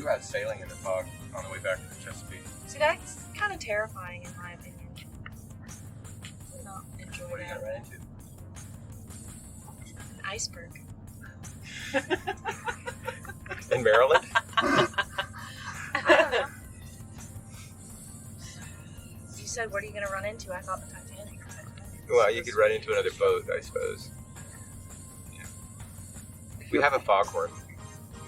We were out sailing in the fog on the way back from Chesapeake. See, that's kind of terrifying in my opinion. I not enjoy What are you that. gonna run into? An iceberg. In Maryland? I don't know. You said, what are you going to run into? I thought the Titanic. Well, you could run into another boat, I suppose. Yeah. We have a foghorn.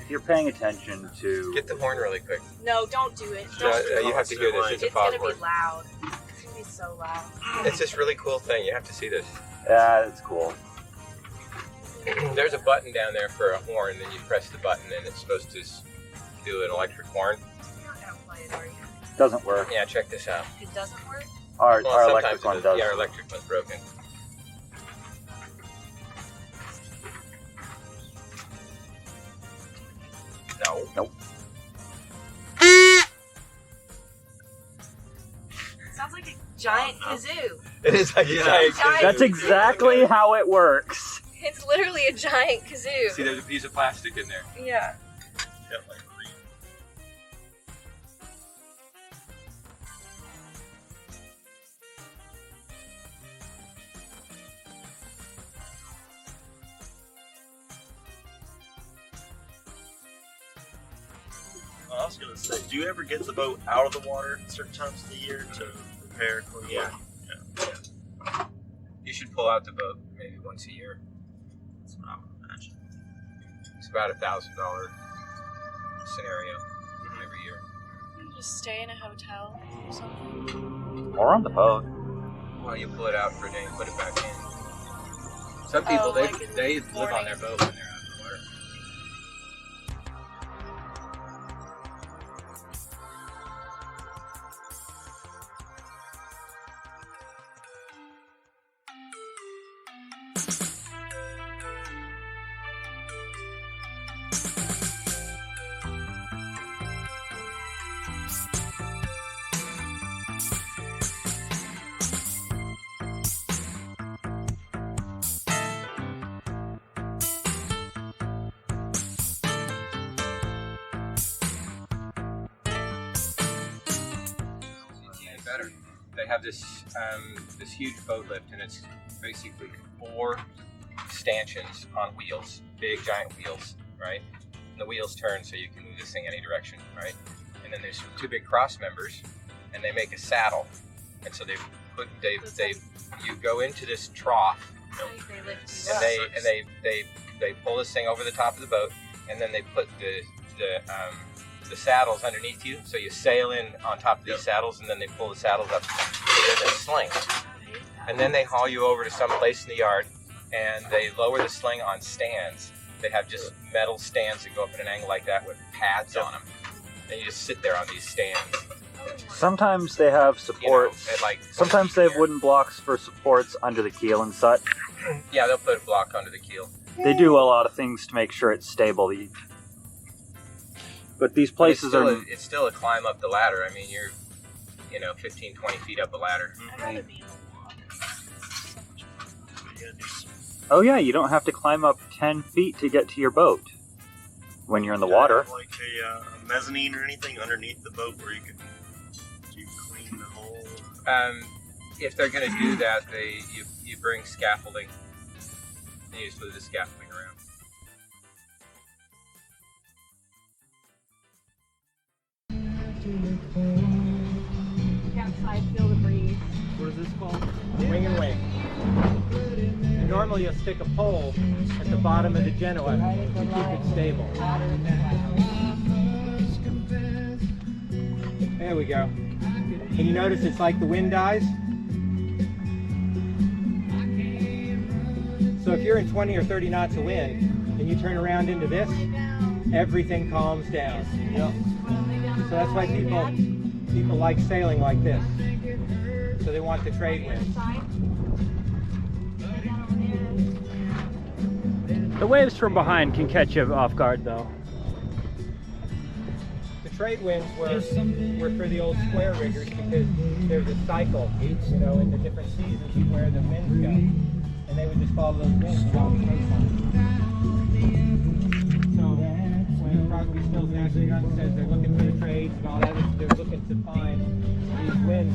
If you're paying attention to... Get the horn really quick. No, don't do it. No, Don't do it. you have to hear this. It's a It's going to foghorn. be loud. It's going to be so loud. It's this really cool thing. You have to see this. Yeah, it's cool. There's a button down there for a horn, then you press the button and it's supposed to do an electric horn. You're not going to play it, are you? Doesn't work. Yeah, check this out. It doesn't work? Our Well, sometimes electric it one does. does. Yeah, our electric one's broken. No. Nope. Sounds like a giant kazoo. It is like a giant Giant. That's exactly how it works. It's literally a giant kazoo. See, there's a piece of plastic in there. Yeah. I was gonna say, do you ever get the boat out of the water at certain times of the year to repair? Yeah. You should pull out the boat maybe once a year. That's what I would imagine. It's about $1,000 scenario every year. Just stay in a hotel or something. Or on the boat. Well, you pull it out for a day and put it back in. Some people, like in they the live on morning. their boat when they're out in the water. Better. They have this this huge boat lift, and it's basically 4 stanchions on wheels, big giant wheels, right? And the wheels turn so you can move this thing any direction, right? And then there's 2 big cross members, and they make a saddle. And so you go into this trough, They lift you and up. they pull this thing over the top of the boat, and then they put the saddles underneath you, so you sail in on top of these saddles, and then they pull the saddles up in a sling. And then they haul you over to some place in the yard, and they lower the sling on stands. They have just metal stands that go up at an angle like that with pads on them. And you just sit there on these stands. Sometimes they have supports. at like Sometimes they have wooden blocks for supports under the keel and such. Yeah, they'll put a block under the keel. They do a lot of things to make sure it's stable. But these places But are... it's still a climb up the ladder. I mean, you're 15, 20 feet up a ladder. I'd rather be in the water. Yeah, just Oh yeah, you don't have to climb up 10 feet to get to your boat when you're in the water. Like a mezzanine or anything underneath the boat where you can clean the whole. If they're going to do that, you bring scaffolding. And you just move the scaffolding around. Outside, feel the breeze. What is this called? Wing and wing. And normally you'll stick a pole at the bottom of the Genoa to keep it stable. There we go. Can you notice it's like the wind dies? So if you're in 20 or 30 knots of wind and you turn around into this, everything calms down. So that's why people like sailing like this. So they want the trade wind. The waves from behind can catch you off guard though. The trade winds were for the old square riggers because there's a cycle, in the different seasons of where the winds go. And they would just follow those winds along the coastline. So when Crosby, Stills, Nash & Young says they're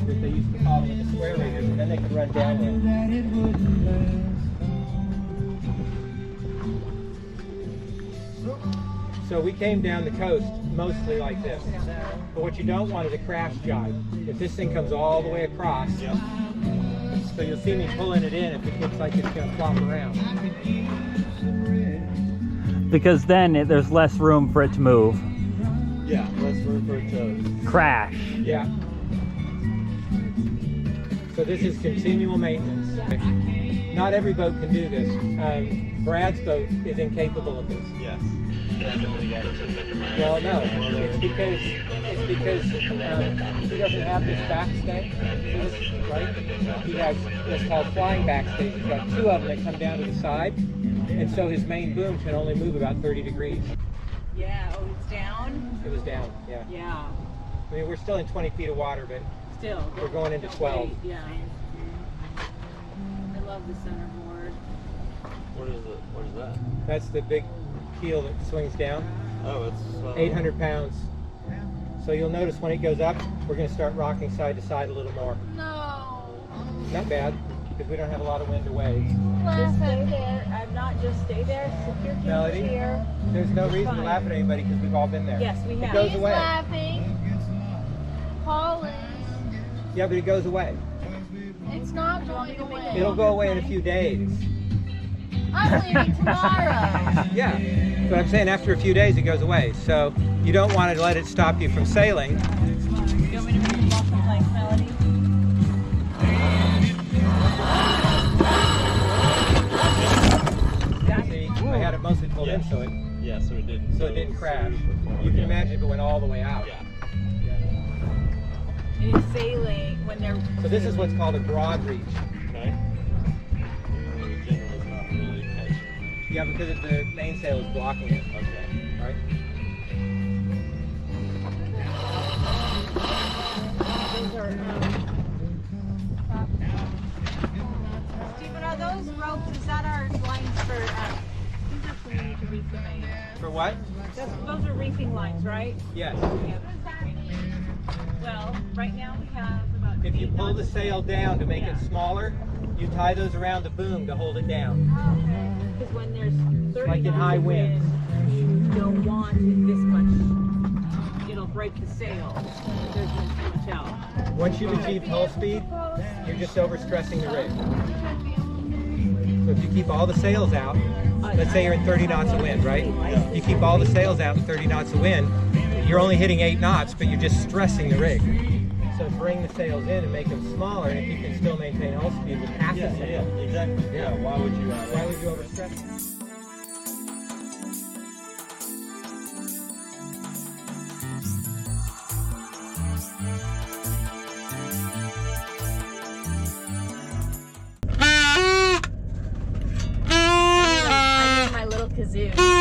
riggers. They used to call them the square riggers, and then they could run downwind. So we came down the coast mostly like this. But what you don't want is a crash jibe. If this thing comes all the way across, Yep. so you'll see me pulling it in if it looks like it's going to flop around. Because then there's less room for it to move. Yeah, less room for it to. Crash. Yeah. So this is continual maintenance. Not every boat can do this. Brad's boat is incapable of this. Yes. Well, no, it's because he doesn't have this backstay, right? He has what's called flying backstays. He's got two of them that come down to the side, and so his main boom can only move about 30 degrees. Yeah, oh, it's down? It was down, yeah. Yeah, I mean, we're still in 20 feet of water, but still. we're going into 12. Yeah. I love the centerboard. What is it? What is that? That's the big keel that swings down. Oh, it's 800 pounds. So you'll notice when it goes up, we're going to start rocking side to side a little more. No. Not bad, because we don't have a lot of wind to waves. Just stay there. I'm not just stay there. Secure Melody? here. There's no reason to Fine. laugh at anybody because we've all been there. Yes, we It have. goes away. laughing. Paul is. Yeah, but it goes away. It's not going away. It'll go away in a few days. I'm leaving tomorrow. Yeah. But I'm saying after a few days it goes away. So you don't want to let it stop you from sailing. You want me to read Welcome Plank Melody? See, I had it mostly pulled in so it didn't crash. You can imagine if it went all the way out. Yeah. And it's sailing when they're. So this is what's called a broad reach. Okay. The general is not really catching. Yeah, because the mainsail is blocking it. Okay. Right? Those are. Stephen, are those ropes? Is that our lines for? These are for we need to reef the main. For what? Those are reefing lines, right? Yes. Yeah. Well, right now we have about. If you 8 pull the knots. sail down to make it smaller, you tie those around the boom to hold it down. Because when there's 30 Like in knots high of winds. wind, you don't want it this much. It'll break the sail. There's too much out. Once you've achieved hull speed, you're just overstressing the rig. So if you keep all the sails out, let's say you're in 30 knots of wind, right? You keep all the sails out in 30 knots of wind, you're only hitting 8 knots, but you're just stressing the rig. So bring the sails in and make them smaller, and if you can still maintain hull speed with half the sail, exactly. Yeah. Why would you? why would you overstress it? I need my little kazoo.